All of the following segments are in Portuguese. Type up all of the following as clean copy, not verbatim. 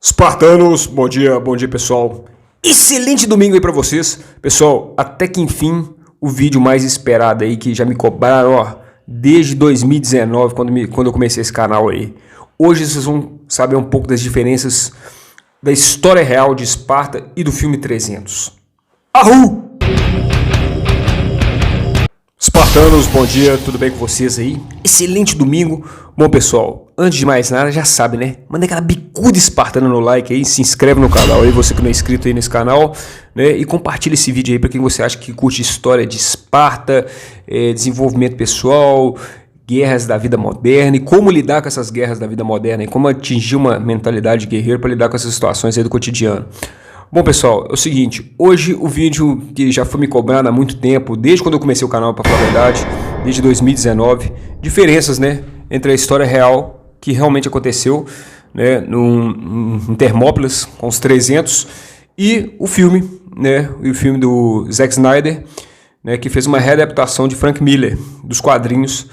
Espartanos, bom dia pessoal. Excelente domingo aí pra vocês. Pessoal, até que enfim, o vídeo mais esperado aí que já me cobraram, ó, desde 2019, quando eu comecei esse canal aí. Hoje vocês vão saber um pouco das diferenças da história real de Esparta e do filme 300. Ahu! Espartanos, bom dia, tudo bem com vocês aí? Excelente domingo. Bom pessoal, antes de mais nada, já sabe, né? Manda aquela bicuda espartana no like aí, se inscreve no canal aí, você que não é inscrito aí nesse canal, né? E compartilha esse vídeo aí para quem você acha que curte história de Esparta, desenvolvimento pessoal, guerras da vida moderna e como lidar com essas guerras da vida moderna e como atingir uma mentalidade guerreira para lidar com essas situações aí do cotidiano. Bom pessoal, é o seguinte, hoje o vídeo que já foi me cobrado há muito tempo, desde quando eu comecei o canal, para falar a verdade, desde 2019, diferenças, né, entre a história real que realmente aconteceu, né, em Termópilas com os 300 e o filme, né, o filme do Zack Snyder, né, que fez uma readaptação de Frank Miller dos quadrinhos,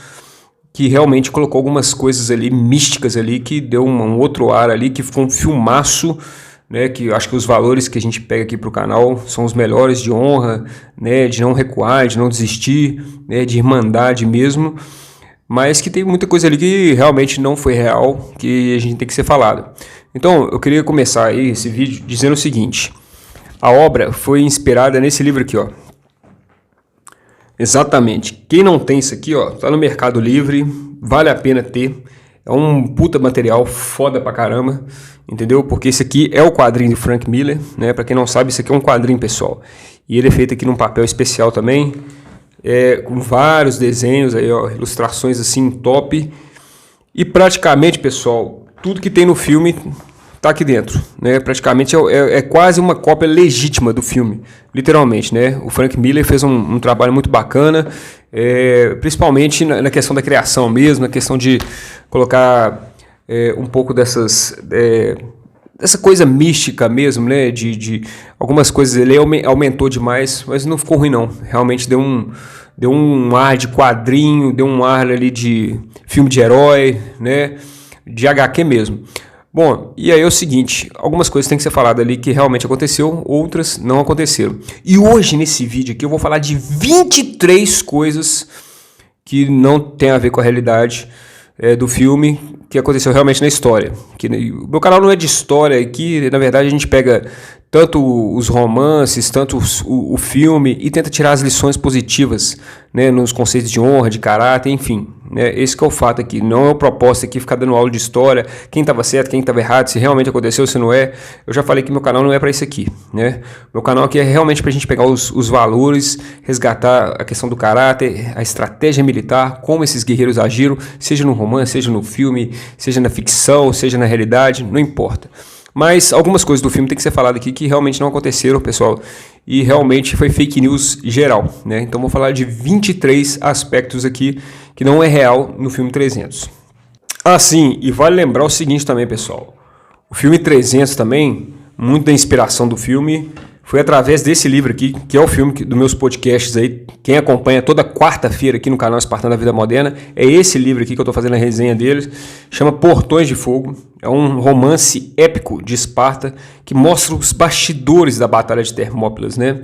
que realmente colocou algumas coisas ali místicas ali, que deu um outro ar ali, que ficou um filmaço, né, que eu acho que os valores que a gente pega aqui para o canal são os melhores, de honra, né, de não recuar, de não desistir, né, de irmandade mesmo, mas que tem muita coisa ali que realmente não foi real, que a gente tem que ser falado. Então eu queria começar aí esse vídeo dizendo o seguinte: a obra foi inspirada nesse livro aqui, ó. Exatamente. Quem não tem isso aqui, ó, tá no Mercado Livre, vale a pena ter. É um puta material foda pra caramba, entendeu? Porque esse aqui é o quadrinho de Frank Miller, né? Pra quem não sabe, isso aqui é um quadrinho, pessoal. E ele é feito aqui num papel especial também, com vários desenhos aí, ó, ilustrações assim top. E praticamente, pessoal, tudo que tem no filme tá aqui dentro, né? Praticamente é quase uma cópia legítima do filme, literalmente, né? O Frank Miller fez um trabalho muito bacana, principalmente na questão da criação mesmo, na questão de colocar um pouco dessa coisa mística mesmo, né? De algumas coisas ele aumentou demais, mas não ficou ruim não. Realmente deu um ar de quadrinho, deu um ar ali de filme de herói, né? De HQ mesmo. Bom, e aí é o seguinte, algumas coisas têm que ser faladas ali que realmente aconteceu, outras não aconteceram. E hoje nesse vídeo aqui eu vou falar de 23 coisas que não tem a ver com a realidade do filme, que aconteceu realmente na história. O meu canal não é de história aqui, na verdade a gente pega tanto os romances, tanto o filme e tenta tirar as lições positivas, né, nos conceitos de honra, de caráter, enfim. Né, esse que é o fato aqui. Não é o propósito aqui ficar dando aula de história, quem estava certo, quem estava errado, se realmente aconteceu, se não é. Eu já falei que meu canal não é para isso aqui. Né? Meu canal aqui é realmente para a gente pegar os valores, resgatar a questão do caráter, a estratégia militar, como esses guerreiros agiram, seja no romance, seja no filme, seja na ficção, seja na realidade, não importa. Mas algumas coisas do filme tem que ser falado aqui que realmente não aconteceram, pessoal, e realmente foi fake news geral, né? Então vou falar de 23 aspectos aqui que não é real no filme 300. Ah, sim, e vale lembrar o seguinte também, pessoal. O filme 300 também, muito da inspiração do filme foi através desse livro aqui, que é o filme dos meus podcasts aí. Quem acompanha toda quarta-feira aqui no canal Espartano da Vida Moderna, é esse livro aqui que eu estou fazendo a resenha deles. Chama Portões de Fogo. É um romance épico de Esparta que mostra os bastidores da Batalha de Termópilas, né?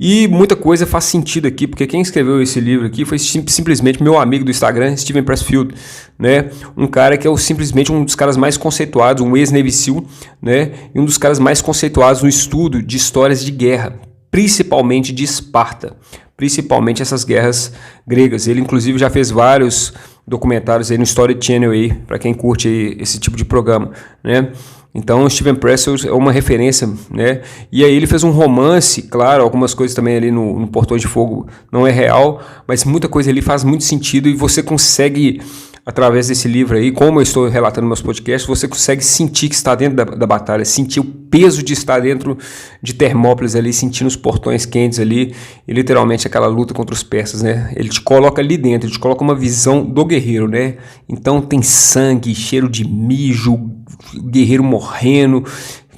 E muita coisa faz sentido aqui, porque quem escreveu esse livro aqui foi simplesmente meu amigo do Instagram, Steven Pressfield, né? Um cara que é simplesmente um dos caras mais conceituados, um ex-Navy SEAL, né? E um dos caras mais conceituados no estudo de histórias de guerra, principalmente de Esparta, principalmente essas guerras gregas. Ele inclusive já fez vários documentários aí no Story Channel aí, para quem curte aí esse tipo de programa, né? Então, o Steven Pressfield é uma referência, né? E aí ele fez um romance, claro, algumas coisas também ali no Portões de Fogo não é real, mas muita coisa ali faz muito sentido e você consegue, através desse livro aí, como eu estou relatando meus podcasts, você consegue sentir que está dentro da batalha, sentir o peso de estar dentro de Termópilas ali, sentindo os portões quentes ali, e literalmente aquela luta contra os persas, né? Ele te coloca ali dentro, ele te coloca uma visão do guerreiro, né? Então tem sangue, cheiro de mijo, guerreiro morrendo,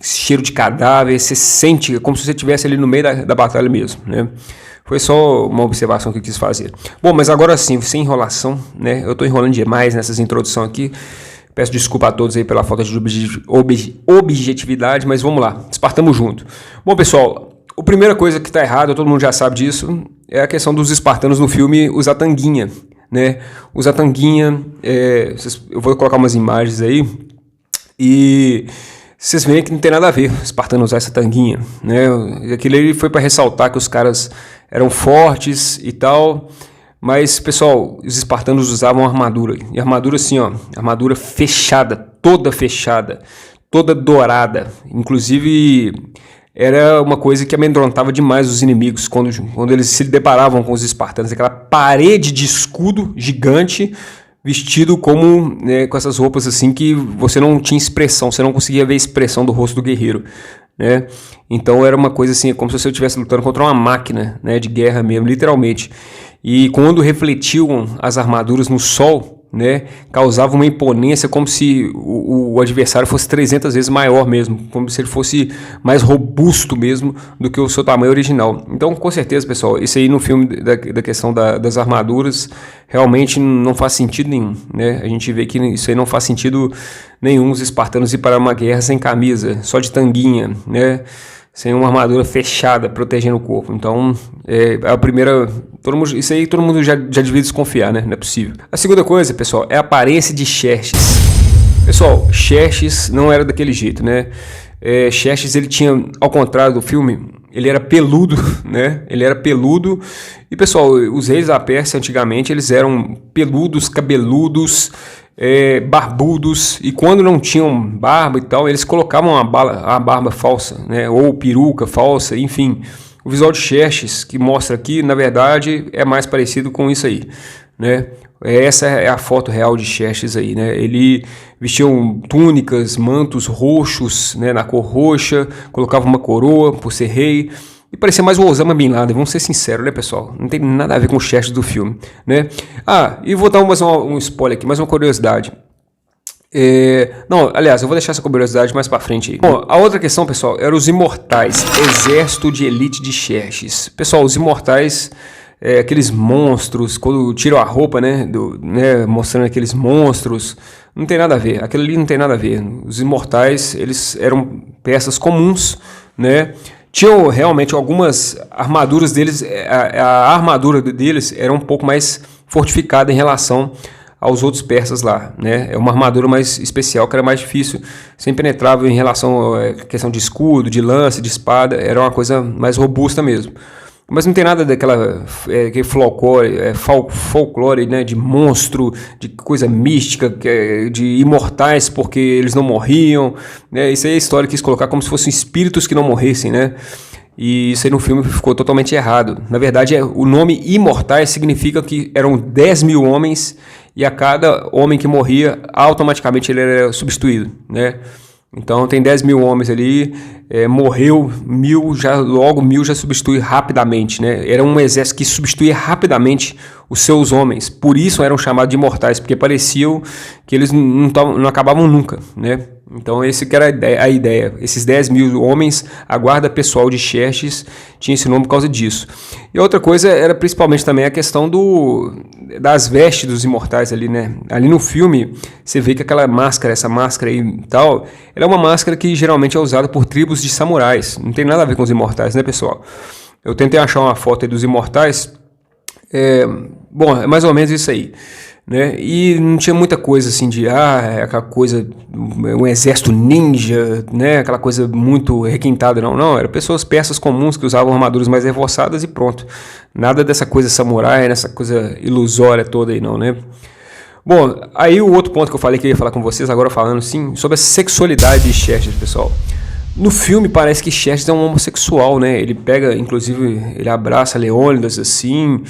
cheiro de cadáver, você sente como se você estivesse ali no meio da batalha mesmo, né? Foi só uma observação que eu quis fazer. Bom, mas agora sim, sem enrolação, né? Eu estou enrolando demais nessas introduções aqui. Peço desculpa a todos aí pela falta de objetividade, mas vamos lá, espartamos junto. Bom, pessoal, a primeira coisa que está errada, todo mundo já sabe disso, é a questão dos espartanos no filme usar tanguinha, né? Usar tanguinha, eu vou colocar umas imagens aí, e vocês veem que não tem nada a ver o espartano usar essa tanguinha, né? Aquilo aí foi para ressaltar que os caras eram fortes e tal, mas, pessoal, os espartanos usavam armadura, e armadura assim, ó, armadura fechada, toda dourada, inclusive era uma coisa que amedrontava demais os inimigos quando eles se deparavam com os espartanos, aquela parede de escudo gigante, vestido como, né, com essas roupas assim que você não tinha expressão, você não conseguia ver a expressão do rosto do guerreiro, né? Então era uma coisa assim, como se você estivesse lutando contra uma máquina, né, de guerra mesmo, literalmente. E quando refletiam as armaduras no sol, né, causava uma imponência como se o adversário fosse 300 vezes maior mesmo, como se ele fosse mais robusto mesmo do que o seu tamanho original. Então, com certeza, pessoal, isso aí no filme da questão das armaduras realmente não faz sentido nenhum, né? A gente vê que isso aí não faz sentido nenhum, os espartanos ir para uma guerra sem camisa, só de tanguinha, né? Sem uma armadura fechada, protegendo o corpo. Então, a primeira... isso aí todo mundo já devia desconfiar, né? Não é possível. A segunda coisa, pessoal, é a aparência de Xerxes. Pessoal, Xerxes não era daquele jeito, né? Xerxes, ele tinha, ao contrário do filme, ele era peludo, né? Ele era peludo. E, pessoal, os reis da Pérsia, antigamente, eles eram peludos, cabeludos, barbudos, e quando não tinham barba e tal, eles colocavam a barba falsa, né, ou peruca falsa, enfim. O visual de Xerxes, que mostra aqui, na verdade, é mais parecido com isso aí, né? Essa é a foto real de Xerxes aí, né? Ele vestia túnicas, mantos roxos, né, na cor roxa, colocava uma coroa por ser rei, e parecia mais o Osama Bin Laden, vamos ser sinceros, né, pessoal? Não tem nada a ver com o Xerxes do filme, né? E vou dar mais um spoiler aqui, mais uma curiosidade. Não, aliás, eu vou deixar essa curiosidade mais pra frente aí. Bom, a outra questão, pessoal, era os imortais, exército de elite de Xerxes. Pessoal, os imortais, aqueles monstros, quando tiram a roupa, né, mostrando aqueles monstros, não tem nada a ver, aquilo ali não tem nada a ver. Os imortais, eles eram peças comuns, né? Tinham realmente algumas armaduras deles, a armadura deles era um pouco mais fortificada em relação aos outros persas lá, né? É uma armadura mais especial, que era mais difícil, sem penetrável em relação à questão de escudo, de lança, de espada, era uma coisa mais robusta mesmo. Mas não tem nada daquela folclore, né, de monstro, de coisa mística, de imortais porque eles não morriam, né? Isso aí é a história que quis colocar como se fossem espíritos que não morressem, né? E isso aí no filme ficou totalmente errado. Na verdade, o nome imortais significa que eram 10 mil homens e a cada homem que morria, automaticamente ele era substituído, né? Então tem 10 mil homens ali, morreu 1.000, logo 1.000 já substitui rapidamente, né? Era um exército que substituía rapidamente os seus homens, por isso eram chamados de imortais, porque pareciam que eles não acabavam nunca, né? Então esse que era a ideia, esses 10 mil homens, a guarda pessoal de Xerxes tinha esse nome por causa disso. E outra coisa era principalmente também a questão das vestes dos imortais ali, né? Ali no filme você vê que aquela máscara, essa máscara aí e tal, ela é uma máscara que geralmente é usada por tribos de samurais, não tem nada a ver com os imortais, né, pessoal? Eu tentei achar uma foto aí dos imortais, bom, é mais ou menos isso aí, né? E não tinha muita coisa assim de aquela coisa, um exército ninja, né? Aquela coisa muito requintada, não, eram pessoas persas comuns que usavam armaduras mais reforçadas e pronto, nada dessa coisa samurai, nessa coisa ilusória toda aí não, né? Bom, aí o outro ponto que eu falei que eu ia falar com vocês, agora falando sim, sobre a sexualidade de Xerxes, pessoal. No filme parece que Xerxes é um homossexual, né? Ele pega, inclusive, ele abraça Leônidas assim,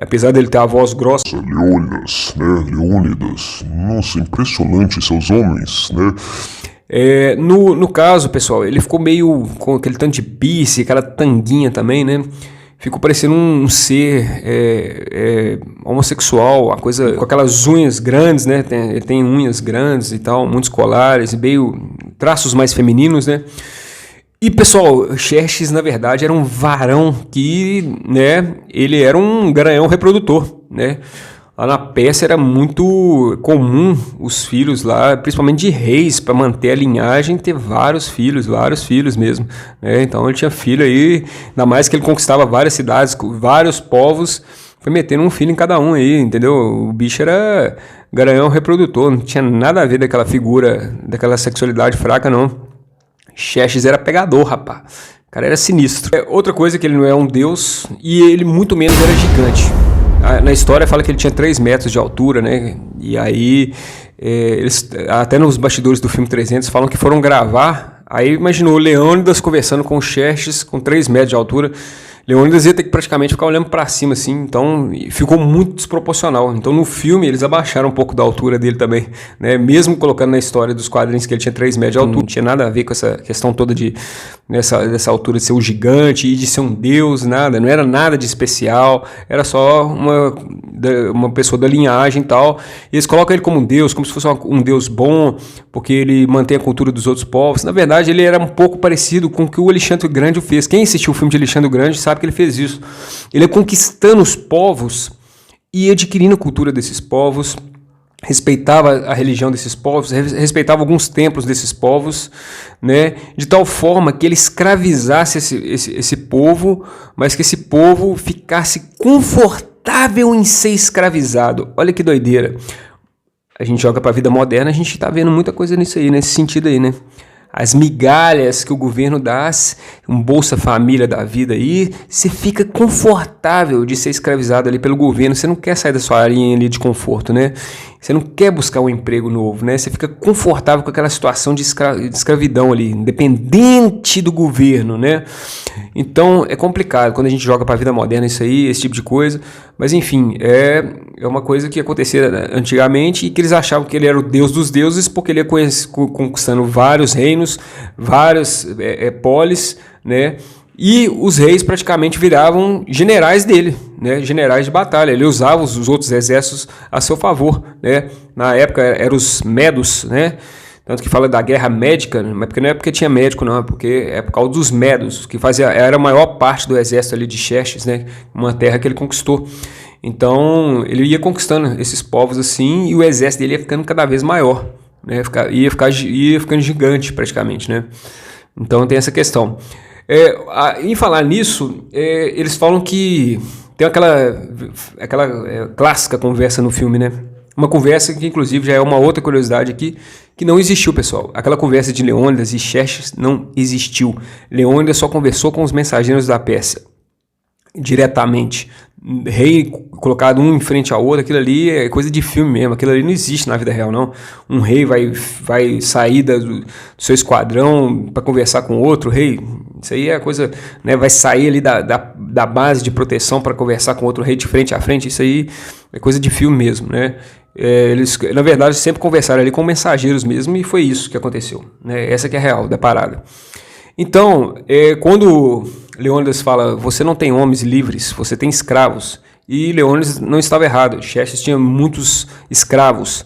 apesar dele ter a voz grossa. Leônidas, né? Leônidas. Nossa, impressionante seus homens, né? No caso, pessoal, ele ficou meio com aquele tanto de piercing, aquela tanguinha também, né? Ficou parecendo um ser homossexual, uma coisa com aquelas unhas grandes, né? Ele tem unhas grandes e tal, muitos colares, meio traços mais femininos, né? E, pessoal, Xerxes, na verdade, era um varão que, né? Ele era um garanhão reprodutor, né? Lá na Pérsia era muito comum os filhos lá, principalmente de reis, para manter a linhagem, ter vários filhos mesmo, né? Então ele tinha filho aí, ainda mais que ele conquistava várias cidades, vários povos, foi metendo um filho em cada um aí, entendeu? O bicho era garanhão reprodutor, não tinha nada a ver daquela figura, daquela sexualidade fraca, não. Xerxes era pegador, rapaz. O cara era sinistro. Outra coisa é que ele não é um deus e ele muito menos era gigante. Na história fala que ele tinha 3 metros de altura, né? E aí, eles, até nos bastidores do filme 300, falam que foram gravar. Aí imaginou o Leônidas conversando com o Xerxes com 3 metros de altura. Leônidas ia ter que praticamente ficar olhando para cima, assim, então ficou muito desproporcional. Então no filme eles abaixaram um pouco da altura dele também, né? Mesmo colocando na história dos quadrinhos que ele tinha 3 metros de altura, não tinha nada a ver com essa questão toda dessa altura de ser um gigante e de ser um deus, nada, não era nada de especial, era só uma pessoa da linhagem e tal. E eles colocam ele como um deus, como se fosse um deus bom, porque ele mantém a cultura dos outros povos. Na verdade, ele era um pouco parecido com o que o Alexandre o Grande fez. Quem assistiu o filme de Alexandre o Grande sabe que ele fez isso. Ele é conquistando os povos e adquirindo a cultura desses povos, respeitava a religião desses povos, respeitava alguns templos desses povos, né, de tal forma que ele escravizasse esse povo, mas que esse povo ficasse confortável em ser escravizado. Olha que doideira. A gente joga para a vida moderna, a gente está vendo muita coisa nisso aí, nesse sentido aí, né? As migalhas que o governo dá, um Bolsa Família da vida aí, você fica confortável de ser escravizado ali pelo governo, você não quer sair da sua área ali de conforto, né? Você não quer buscar um emprego novo, né? Você fica confortável com aquela situação de escravidão ali, independente do governo, né? Então é complicado quando a gente joga para a vida moderna isso aí, esse tipo de coisa. Mas enfim, é uma coisa que acontecia antigamente e que eles achavam que ele era o deus dos deuses porque ele ia conquistando vários reinos, várias polis, né? E os reis praticamente viravam generais dele, né? Generais de batalha. Ele usava os outros exércitos a seu favor, né? Na época eram os medos, né? Tanto que fala da guerra médica, mas porque não é porque tinha médico, não, é porque é por causa dos medos, que era a maior parte do exército ali de Xerxes, né? Uma terra que ele conquistou. Então ele ia conquistando esses povos assim e o exército dele ia ficando cada vez maior, né? Ia ficando gigante praticamente, né? Então tem essa questão. Em falar nisso, eles falam que tem aquela clássica conversa no filme, né? Uma conversa que, inclusive, já é uma outra curiosidade aqui, que não existiu, pessoal. Aquela conversa de Leônidas e Xerxes não existiu. Leônidas só conversou com os mensageiros da Pérsia, diretamente. Rei colocado um em frente ao outro, aquilo ali é coisa de filme mesmo, aquilo ali não existe na vida real, não. Um rei vai sair do seu esquadrão para conversar com outro rei, isso aí é coisa, né, vai sair ali da base de proteção para conversar com outro rei de frente a frente, isso aí é coisa de filme mesmo, né. Eles, na verdade, sempre conversaram ali com mensageiros mesmo e foi isso que aconteceu, né? Essa que é a real da parada. Então, quando Leônidas fala, você não tem homens livres, você tem escravos, e Leônidas não estava errado, Xerxes tinha muitos escravos,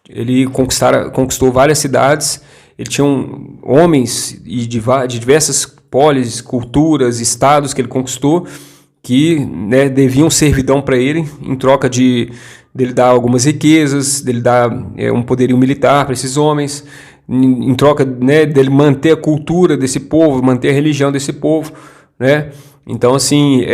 ele conquistou várias cidades, ele tinha homens de diversas polis, culturas, estados que ele conquistou, que, né, deviam servidão para ele, em troca dele dar algumas riquezas, dele dar um poderio militar para esses homens, em troca, né, dele manter a cultura desse povo, manter a religião desse povo, né? Então, assim,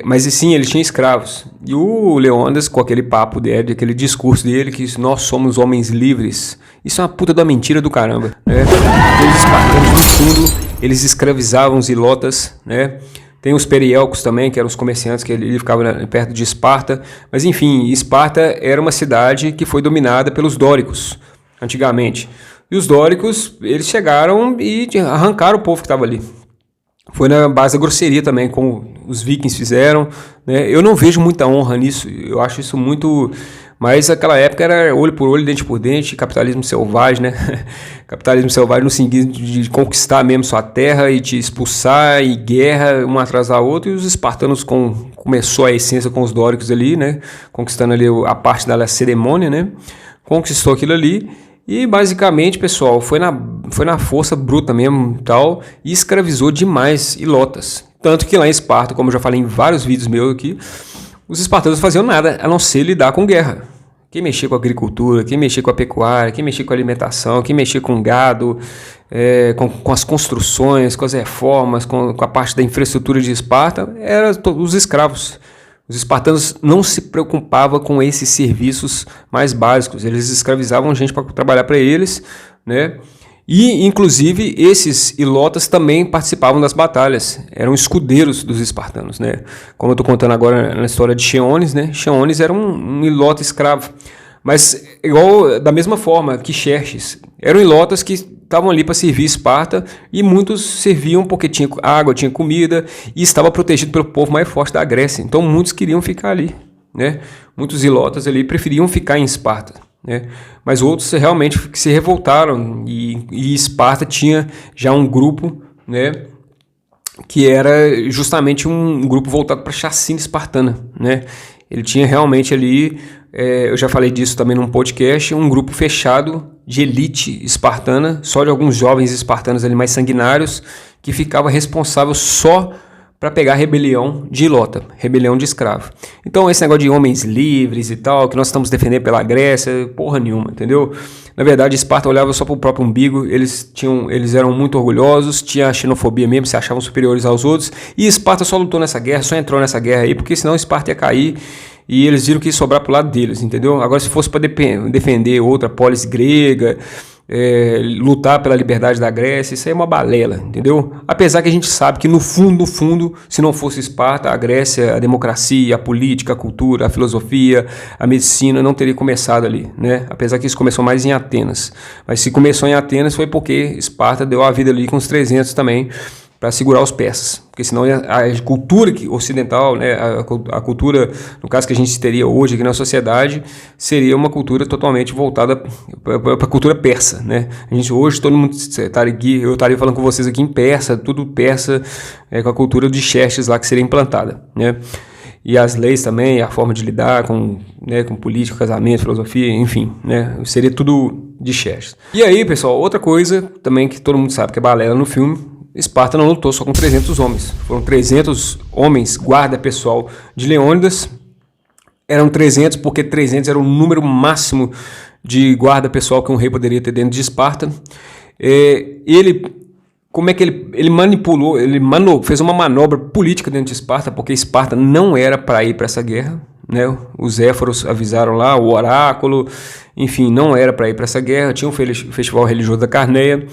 mas sim, ele tinha escravos. E o Leônidas, com aquele papo dele, aquele discurso dele, que nós somos homens livres, isso é uma puta da mentira do caramba, né? Os espartanos, no fundo, eles escravizavam os ilotas, né? Tem os perielcos também, que eram os comerciantes que ele ficava perto de Esparta. Mas, enfim, Esparta era uma cidade que foi dominada pelos dóricos, antigamente. E os dóricos, eles chegaram e arrancaram o povo que estava ali. Foi na base da grosseria também, como os vikings fizeram, né? Eu não vejo muita honra nisso, eu acho isso muito... Mas naquela época era olho por olho, dente por dente, capitalismo selvagem, né? Capitalismo selvagem no sentido de conquistar mesmo sua terra e te expulsar, e guerra um atrás da outra. E os espartanos começou a essência com os dóricos ali, né? Conquistando ali a parte da Lacedemônia, né? Conquistou aquilo ali. E basicamente, pessoal, foi na força bruta mesmo tal, e escravizou demais ilotas. Tanto que lá em Esparta, como eu já falei em vários vídeos meus aqui, os espartanos não faziam nada a não ser lidar com guerra. Quem mexia com a agricultura, quem mexia com a pecuária, quem mexia com a alimentação, quem mexia com gado, com as construções, com as reformas, com a parte da infraestrutura de Esparta, eram os escravos. Os espartanos não se preocupavam com esses serviços mais básicos, eles escravizavam gente para trabalhar para eles, né? E, inclusive, esses ilotas também participavam das batalhas, eram escudeiros dos espartanos, né? Como eu estou contando agora na história de Xeones, né? Xeones era um ilota escravo, mas igual da mesma forma que Xerxes, eram ilotas que estavam ali para servir Esparta e muitos serviam porque tinha água, tinha comida e estava protegido pelo povo mais forte da Grécia, então muitos queriam ficar ali, né? Muitos ilotas ali preferiam ficar em Esparta, né? Mas outros realmente se revoltaram e Esparta tinha já um grupo, né, que era justamente um grupo voltado para a chacina espartana, né? Ele tinha realmente ali, eu já falei disso também num podcast, um grupo fechado de elite espartana, só de alguns jovens espartanos ali mais sanguinários, que ficava responsável só para pegar a rebelião de ilota, rebelião de escravo. Então esse negócio de homens livres e tal, que nós estamos defendendo pela Grécia, porra nenhuma, entendeu? Na verdade, Esparta olhava só para o próprio umbigo, eles eram muito orgulhosos, tinha a xenofobia mesmo, se achavam superiores aos outros, e Esparta só lutou nessa guerra, só entrou nessa guerra aí, porque senão Esparta ia cair, e eles viram que ia sobrar pro lado deles, entendeu? Agora, se fosse para defender outra polis grega, lutar pela liberdade da Grécia, isso aí é uma balela, entendeu? Apesar que a gente sabe que no fundo, se não fosse Esparta, a Grécia, a democracia, a política, a cultura, a filosofia, a medicina não teria começado ali, né? Apesar que isso começou mais em Atenas, mas se começou em Atenas foi porque Esparta deu a vida ali com os 300 também, para segurar os persas, porque senão a cultura ocidental, né, a cultura, no caso que a gente teria hoje aqui na sociedade, seria uma cultura totalmente voltada para a cultura persa, né? A gente hoje, todo mundo estaria aqui, eu estaria falando com vocês aqui em persa, tudo persa, com a cultura de Xerxes lá que seria implantada, né? E as leis também, a forma de lidar com política, casamento, filosofia, enfim, né? Seria tudo de Xerxes. E aí, pessoal, outra coisa também que todo mundo sabe que é balela no filme, Esparta não lutou só com 300 homens. Foram 300 homens, guarda pessoal de Leônidas. Eram 300 porque 300 era o número máximo de guarda pessoal que um rei poderia ter dentro de Esparta. Como é que ele manipulou, fez uma manobra política dentro de Esparta, porque Esparta não era para ir para essa guerra, né? Os éforos avisaram lá, o oráculo, enfim, não era para ir para essa guerra. Tinha um festival religioso da Carneia.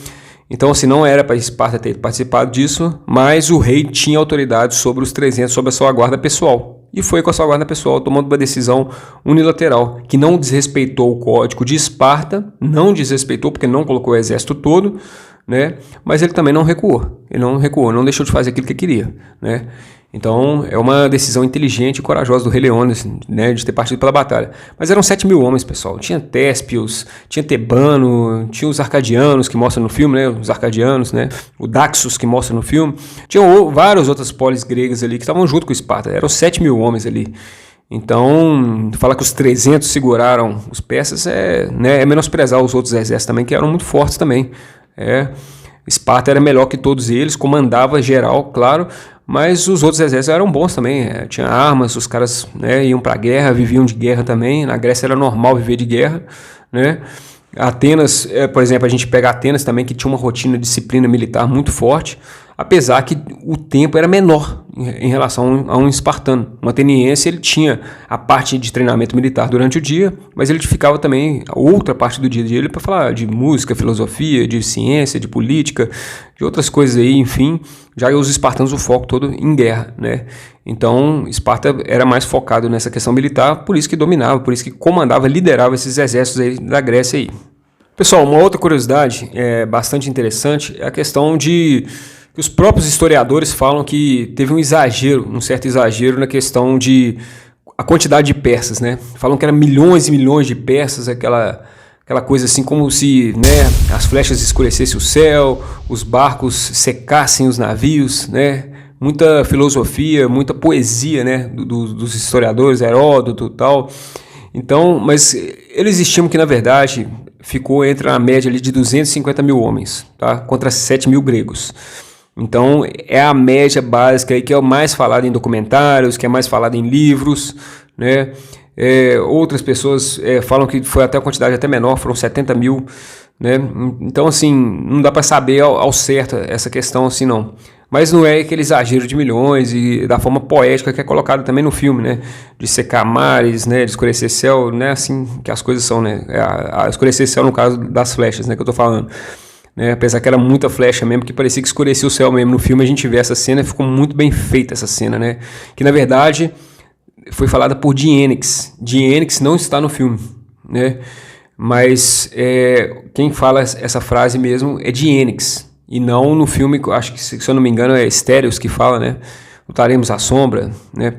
Então, assim, não era para Esparta ter participado disso, mas o rei tinha autoridade sobre os 300, sobre a sua guarda pessoal. E foi com a sua guarda pessoal tomando uma decisão unilateral, que não desrespeitou o código de Esparta, não desrespeitou porque não colocou o exército todo, né? Mas ele também não recuou. Ele não recuou, não deixou de fazer aquilo que queria, né? Então, é uma decisão inteligente e corajosa do rei Leônidas, né, de ter partido pela batalha. Mas eram 7.000 homens, pessoal. Tinha Téspios, tinha Tebano, tinha os Arcadianos, que mostra no filme, né, os Arcadianos, né, o Daxus, que mostra no filme. Tinham várias outras polis gregas ali que estavam junto com Esparta. Eram 7.000 homens ali. Então, falar que os 300 seguraram os persas é menosprezar os outros exércitos também, que eram muito fortes também. Esparta era melhor que todos eles, comandava geral, claro, mas os outros exércitos eram bons também, tinha armas, os caras, né, iam para a guerra, viviam de guerra também. Na Grécia era normal viver de guerra, né? Atenas, por exemplo, a gente pega Atenas também, que tinha uma rotina de disciplina militar muito forte, apesar que o tempo era menor em relação a um espartano. Um ateniense, ele tinha a parte de treinamento militar durante o dia, mas ele ficava também a outra parte do dia dele para falar de música, filosofia, de ciência, de política, de outras coisas aí, enfim. Já os espartanos, o foco todo em guerra, né? Então, Esparta era mais focado nessa questão militar, por isso que dominava, por isso que comandava, liderava esses exércitos aí da Grécia aí. Pessoal, uma outra curiosidade bastante interessante é a questão de que os próprios historiadores falam que teve um certo exagero na questão de a quantidade de persas, né? Falam que eram milhões e milhões de persas, aquela coisa assim como se, né, as flechas escurecessem o céu, os barcos secassem os navios, né? Muita filosofia, muita poesia, né, dos historiadores, Heródoto e tal. Então, mas eles estimam que, na verdade, ficou entre a média ali de 250.000 homens, tá? Contra 7.000 gregos. Então, é a média básica aí, que é o mais falado em documentários, que é mais falado em livros, né? Outras pessoas falam que foi até uma quantidade até menor, foram 70 mil, né? Então, assim, não dá para saber ao certo essa questão assim, não. Mas não é aquele exagero de milhões e da forma poética que é colocada também no filme, né? De secar mares, né? De escurecer céu, né? Assim que as coisas são, né? A escurecer céu no caso das flechas, né? Que eu tô falando. Né? Apesar que era muita flecha mesmo, que parecia que escurecia o céu mesmo. No filme a gente vê essa cena, ficou muito bem feita essa cena, né? Que na verdade foi falada por Jim Enix. Jim Enix não está no filme, né? Mas quem fala essa frase mesmo é Jim Enix. E não no filme, acho que se eu não me engano é Stérios que fala, né? Lutaremos à sombra, né?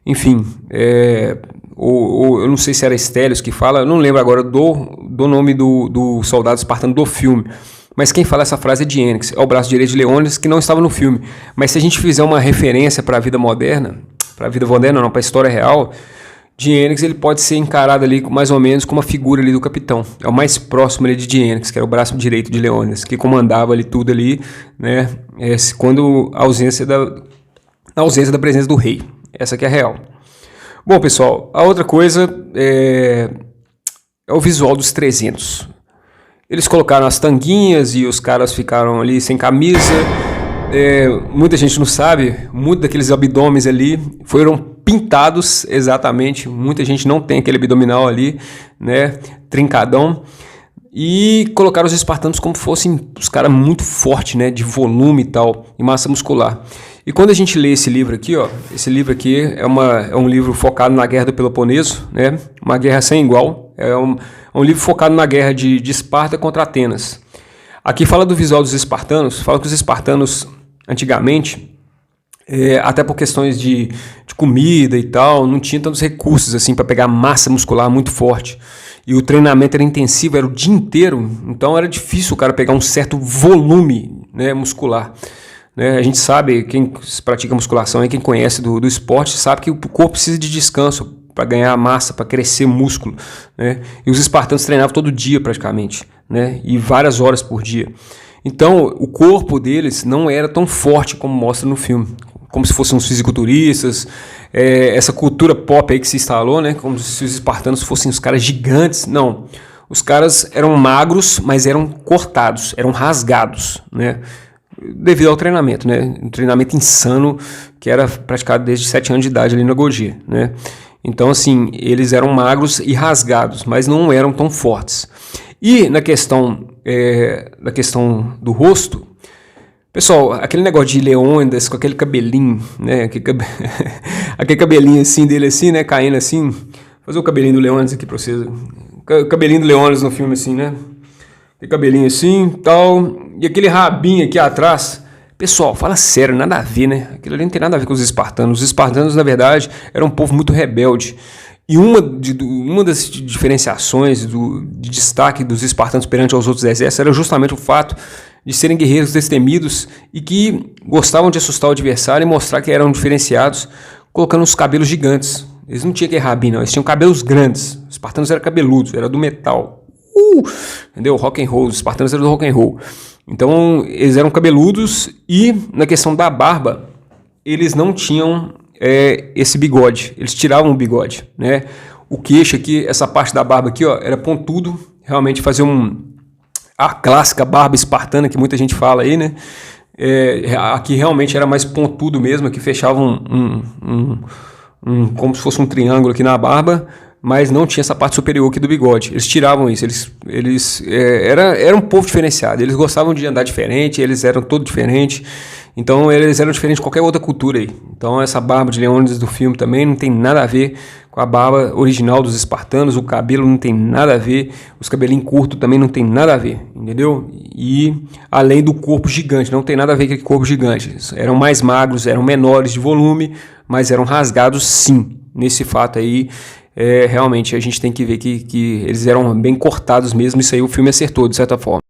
Enfim, eu não sei se era Stérios que fala, eu não lembro agora do nome do soldado espartano do filme. Mas quem fala essa frase é Jim Enix, é o braço direito de Leônidas, que não estava no filme. Mas se a gente fizer uma referência para a vida moderna, para a história real, Jim Enix ele pode ser encarado ali mais ou menos como uma figura ali do capitão. É o mais próximo ali de Jim Enix, que era o braço direito de Leônidas, que comandava ali tudo ali, né? Quando a ausência da presença do rei. Essa que é a real. Bom, pessoal, a outra coisa é o visual dos 300. Eles colocaram as tanguinhas e os caras ficaram ali sem camisa. Muita gente não sabe, muito daqueles abdômenes ali foram pintados exatamente. Muita gente não tem aquele abdominal ali, né, trincadão. E colocaram os espartanos como fossem os caras muito fortes, né, de volume e tal, e massa muscular. E quando a gente lê esse livro aqui, ó, esse livro aqui é um livro focado na Guerra do Peloponeso, né, uma guerra sem igual. É um livro focado na guerra de Esparta contra Atenas. Aqui fala do visual dos espartanos, fala que os espartanos, antigamente, até por questões de comida e tal, não tinha tantos recursos assim para pegar massa muscular muito forte. E o treinamento era intensivo, era o dia inteiro, então era difícil o cara pegar um certo volume, né, muscular. Né? A gente sabe, quem pratica musculação e quem conhece do esporte, sabe que o corpo precisa de descanso para ganhar massa, para crescer músculo, né? E os espartanos treinavam todo dia praticamente, né? E várias horas por dia. Então o corpo deles não era tão forte como mostra no filme, como se fossem uns fisiculturistas, essa cultura pop aí que se instalou, né? Como se os espartanos fossem os caras gigantes. Não, os caras eram magros, mas eram cortados, eram rasgados, né? Devido ao treinamento, né? Um treinamento insano que era praticado desde 7 anos de idade ali na Gogia, né? Então, assim, eles eram magros e rasgados, mas não eram tão fortes. E na questão do rosto, pessoal, aquele negócio de Leônidas com aquele cabelinho, né? Aquele cabelinho assim dele, assim, né? Caindo assim. Vou fazer o cabelinho do Leônidas aqui pra vocês. O cabelinho do Leônidas no filme, assim, né? Aquele cabelinho assim, tal. E aquele rabinho aqui atrás. Pessoal, fala sério, nada a ver, né? Aquilo ali não tem nada a ver com os espartanos. Os espartanos, na verdade, eram um povo muito rebelde. E uma das diferenciações de destaque dos espartanos perante aos outros exércitos era justamente o fato de serem guerreiros destemidos e que gostavam de assustar o adversário e mostrar que eram diferenciados, colocando os cabelos gigantes. Eles não tinham que rabinho, não. Eles tinham cabelos grandes. Os espartanos eram cabeludos, era do metal. Entendeu? Rock and roll. Os espartanos eram do rock and roll. Então, eles eram cabeludos e, na questão da barba, eles não tinham esse bigode. Eles tiravam o bigode, né? O queixo aqui, essa parte da barba aqui, ó, era pontudo. Realmente fazia a clássica barba espartana que muita gente fala aí, né? Aqui realmente era mais pontudo mesmo, aqui fechava como se fosse um triângulo aqui na barba, mas não tinha essa parte superior aqui do bigode. Eles tiravam isso, era um povo diferenciado, eles gostavam de andar diferente, eles eram todo diferente, então eles eram diferentes de qualquer outra cultura aí. Então essa barba de Leônidas do filme também não tem nada a ver com a barba original dos espartanos, o cabelo não tem nada a ver, os cabelinhos curtos também não tem nada a ver, entendeu? E além do corpo gigante, não tem nada a ver com aquele corpo gigante, eles eram mais magros, eram menores de volume, mas eram rasgados sim, nesse fato aí. Realmente a gente tem que ver que eles eram bem cortados mesmo, isso aí o filme acertou de certa forma.